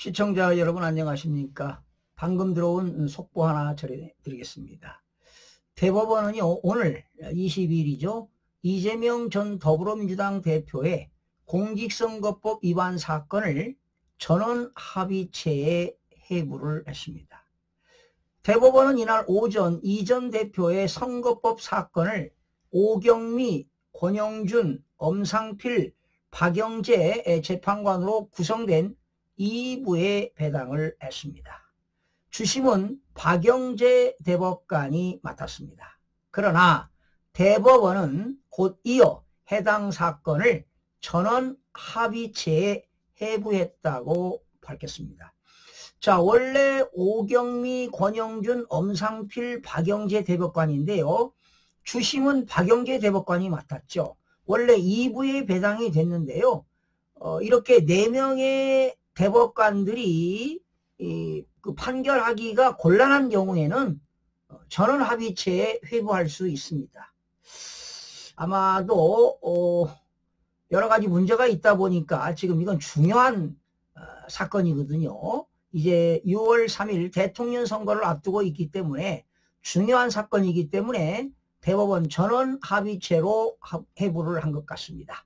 시청자 여러분 안녕하십니까? 방금 들어온 속보 하나 전해드리겠습니다. 대법원은요, 오늘 20일이죠. 이재명 전 더불어민주당 대표의 공직선거법 위반 사건을 전원합의체에 회부를 했습니다. 대법원은 이날 오전 이 전 대표의 선거법 사건을 오경미, 권영준, 엄상필, 박영재 재판관으로 구성된 2부에 배당을 했습니다. 주심은 박영재 대법관이 맡았습니다. 그러나 대법원은 곧 이어 해당 사건을 전원 합의체에 회부했다고 밝혔습니다. 자, 원래 오경미, 권영준, 엄상필, 박영재 대법관인데요. 주심은 박영재 대법관이 맡았죠. 원래 2부에 배당이 됐는데요. 이렇게 4명의 대법관들이 그 판결하기가 곤란한 경우에는 전원 합의체에 회부할 수 있습니다. 아마도 여러 가지 문제가 있다 보니까 지금 이건 중요한 사건이거든요. 이제 6월 3일 대통령 선거를 앞두고 있기 때문에 중요한 사건이기 때문에 대법원 전원 합의체로 회부를 한 것 같습니다.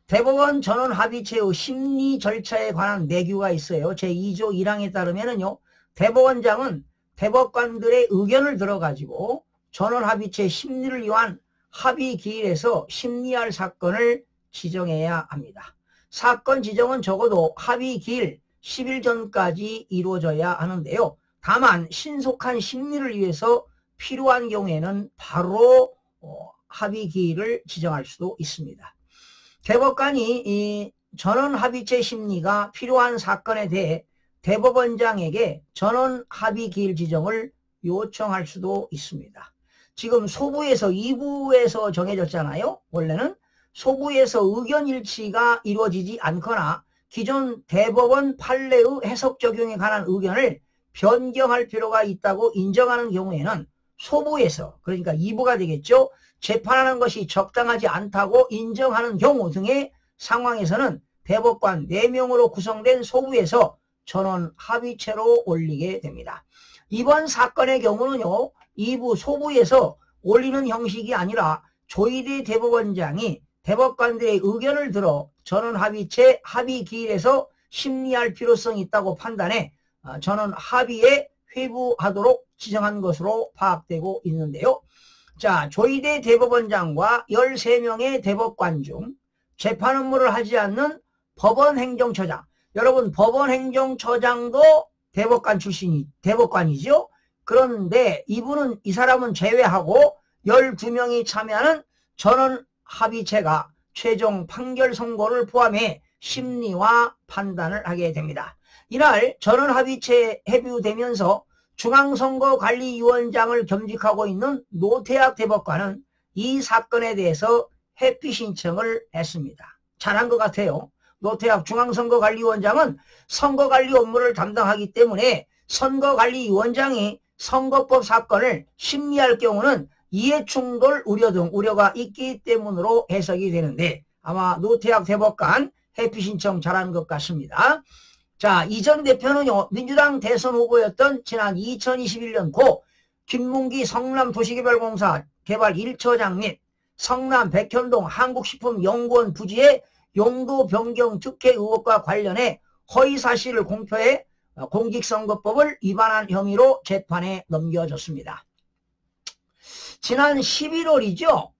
대법원 전원 합의체의 심리 절차에 관한 내규가 있어요. 제2조 1항에 따르면은요, 대법원장은 대법관들의 의견을 들어가지고 전원 합의체 심리를 위한 합의 기일에서 심리할 사건을 지정해야 합니다. 사건 지정은 적어도 합의 기일 10일 전까지 이루어져야 하는데요. 다만 신속한 심리를 위해서 필요한 경우에는 바로 합의 기일을 지정할 수도 있습니다. 대법관이 이 전원 합의체 심리가 필요한 사건에 대해 대법원장에게 전원 합의 기일 지정을 요청할 수도 있습니다. 지금 소부에서 2부에서 정해졌잖아요. 원래는 소부에서 의견 일치가 이루어지지 않거나 기존 대법원 판례의 해석 적용에 관한 의견을 변경할 필요가 있다고 인정하는 경우에는 소부에서, 그러니까 2부가 되겠죠. 재판하는 것이 적당하지 않다고 인정하는 경우 등의 상황에서는 대법관 4명으로 구성된 소부에서 전원 합의체로 올리게 됩니다. 이번 사건의 경우는요, 2부 소부에서 올리는 형식이 아니라 조희대 대법원장이 대법관들의 의견을 들어 전원 합의체 합의 기일에서 심리할 필요성이 있다고 판단해 전원 합의에 회부하도록 지정한 것으로 파악되고 있는데요. 자, 조희대 대법원장과 13명의 대법관 중 재판 업무를 하지 않는 법원행정처장. 여러분, 법원행정처장도 대법관 출신이, 대법관이죠? 그런데 이 사람은 제외하고 12명이 참여하는 전원 합의체가 최종 판결 선고를 포함해 심리와 판단을 하게 됩니다. 이날 전원 합의체에 회부되면서 중앙선거관리위원장을 겸직하고 있는 노태학 대법관은 이 사건에 대해서 회피 신청을 했습니다. 잘한 것 같아요. 노태학 중앙선거관리위원장은 선거관리 업무를 담당하기 때문에 선거관리위원장이 선거법 사건을 심리할 경우는 이해충돌 우려 등 우려가 있기 때문으로 해석이 되는데 아마 노태학 대법관 회피 신청 잘한 것 같습니다. 자, 이 전 대표는요, 민주당 대선 후보였던 지난 2021년 고 김문기 성남도시개발공사 개발 1처장 및 성남 백현동 한국식품연구원 부지의 용도 변경 특혜 의혹과 관련해 허위사실을 공표해 공직선거법을 위반한 혐의로 재판에 넘겨졌습니다. 지난 11월이죠.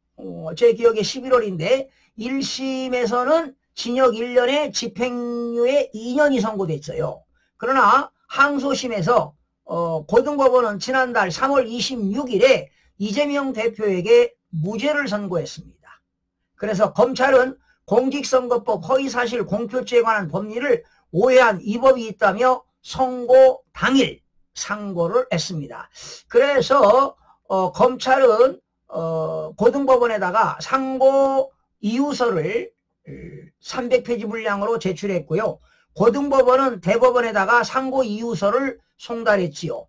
제 기억에 11월인데 1심에서는 징역 1년에 집행유예 2년이 선고됐어요. 그러나 항소심에서 고등법원은 지난달 3월 26일에 이재명 대표에게 무죄를 선고했습니다. 그래서 검찰은 공직선거법 허위사실 공표죄에 관한 법리를 오해한 위법이 있다며 선고 당일 상고를 했습니다. 그래서 검찰은 고등법원에다가 상고 이유서를 300페이지 분량으로 제출했고요. 고등법원은 대법원에다가 상고 이유서를 송달했지요.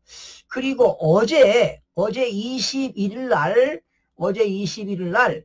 그리고 어제 21일 날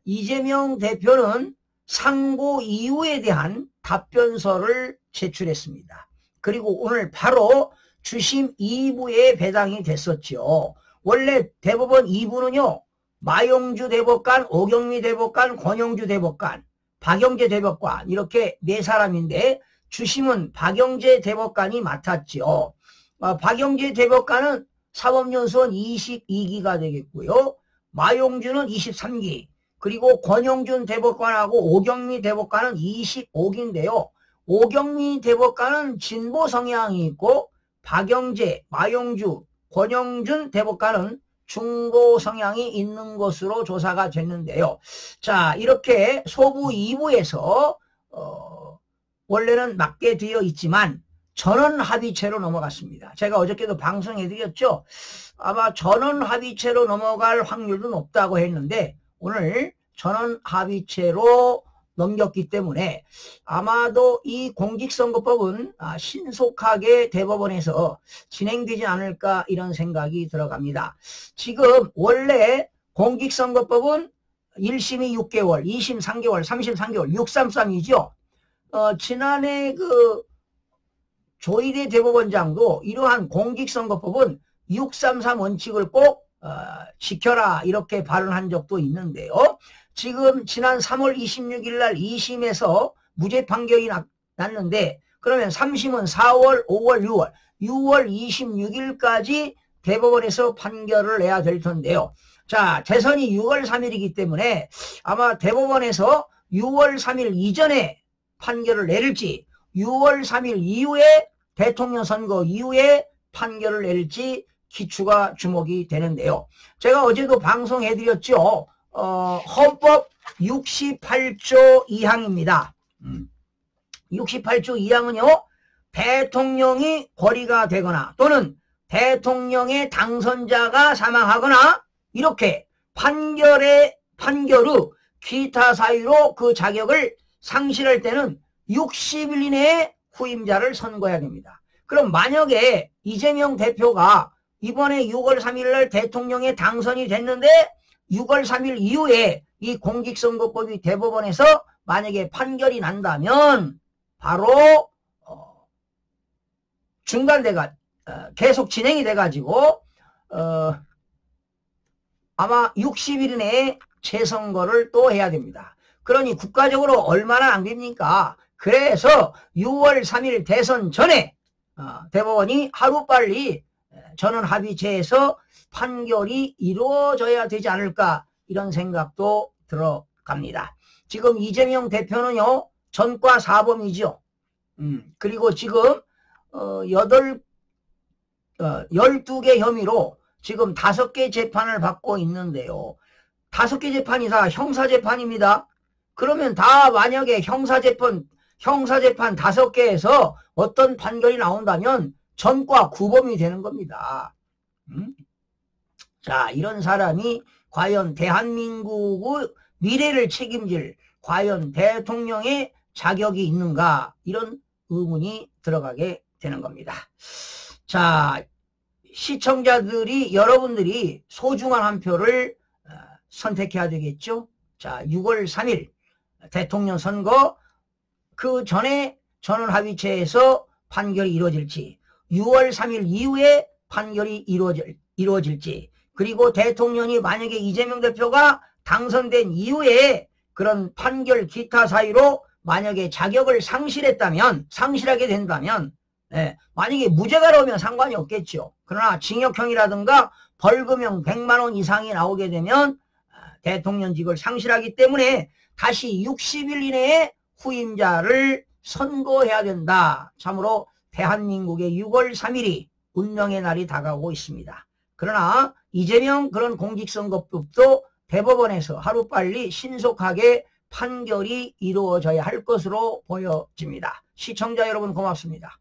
이재명 대표는 상고 이유에 대한 답변서를 제출했습니다. 그리고 오늘 바로 주심 2부에 배당이 됐었죠. 원래 대법원 2부는요. 마용주 대법관, 오경미 대법관, 권영주 대법관, 박영재 대법관 이렇게 네 사람인데 주심은 박영재 대법관이 맡았죠. 박영재 대법관은 사법연수원 22기가 되겠고요. 마용주는 23기, 그리고 권영준 대법관하고 오경미 대법관은 25기인데요. 오경미 대법관은 진보 성향이 있고 박영재, 마용주, 권영준 대법관은 중도 성향이 있는 것으로 조사가 됐는데요. 자, 이렇게 소부 2부에서 원래는 맞게 되어 있지만 전원 합의체로 넘어갔습니다. 제가 어저께도 방송해드렸죠. 아마 전원 합의체로 넘어갈 확률도 높다고 했는데 오늘 전원 합의체로 넘겼기 때문에 아마도 이 공직선거법은 신속하게 대법원에서 진행되지 않을까 이런 생각이 들어갑니다. 지금 원래 공직선거법은 1심이 6개월, 2심 3개월, 3심 3개월, 633이죠. 지난해 그 조희대 대법원장도 이러한 공직선거법은 633 원칙을 꼭 지켜라 이렇게 발언한 적도 있는데요. 지금 지난 3월 26일 날 2심에서 무죄 판결이 났는데 그러면 3심은 4월, 5월, 6월 26일까지 대법원에서 판결을 내야 될 텐데요. 자, 재선이 6월 3일이기 때문에 아마 대법원에서 6월 3일 이전에 판결을 내릴지 6월 3일 이후에 대통령 선거 이후에 판결을 내릴지 기추가 주목이 되는데요. 제가 어제도 방송해드렸죠. 헌법 68조 2항입니다. 68조 2항은요. 대통령이 거리가 되거나 또는 대통령의 당선자가 사망하거나 이렇게 판결 후 기타 사유로 그 자격을 상실할 때는 60일 이내에 후임자를 선거해야 됩니다. 그럼 만약에 이재명 대표가 이번에 6월 3일 날 대통령에 당선이 됐는데 6월 3일 이후에 이 공직선거법이 대법원에서 만약에 판결이 난다면 바로 계속 진행이 돼가지고 아마 60일 이내에 재선거를 또 해야 됩니다. 그러니 국가적으로 얼마나 안 됩니까? 그래서 6월 3일 대선 전에 대법원이 하루빨리 전원 합의체에서 판결이 이루어져야 되지 않을까 이런 생각도 들어갑니다. 지금 이재명 대표는요. 전과 사범이죠. 그리고 지금 12개 혐의로 지금 5개 재판을 받고 있는데요. 5개 재판이 다 형사재판입니다. 그러면 다 만약에 형사재판 5개에서 어떤 판결이 나온다면 전과 구범이 되는 겁니다. 자, 이런 사람이 과연 대한민국의 미래를 책임질 과연 대통령의 자격이 있는가 이런 의문이 들어가게 되는 겁니다. 자, 시청자들이 여러분들이 소중한 한 표를 선택해야 되겠죠. 자, 6월 3일 대통령 선거 그 전에 전원합의체에서 판결이 이루어질지 6월 3일 이후에 판결이 이루어질지 그리고 대통령이 만약에 이재명 대표가 당선된 이후에 그런 판결 기타 사유로 만약에 자격을 상실하게 된다면 만약에 무죄가 나오면 상관이 없겠죠. 그러나 징역형이라든가 벌금형 100만 원 이상이 나오게 되면 대통령직을 상실하기 때문에 다시 60일 이내에 후임자를 선고해야 된다. 참으로 대한민국의 6월 3일이 운명의 날이 다가오고 있습니다. 그러나 이재명 그런 공직선거법도 대법원에서 하루빨리 신속하게 판결이 이루어져야 할 것으로 보여집니다. 시청자 여러분 고맙습니다.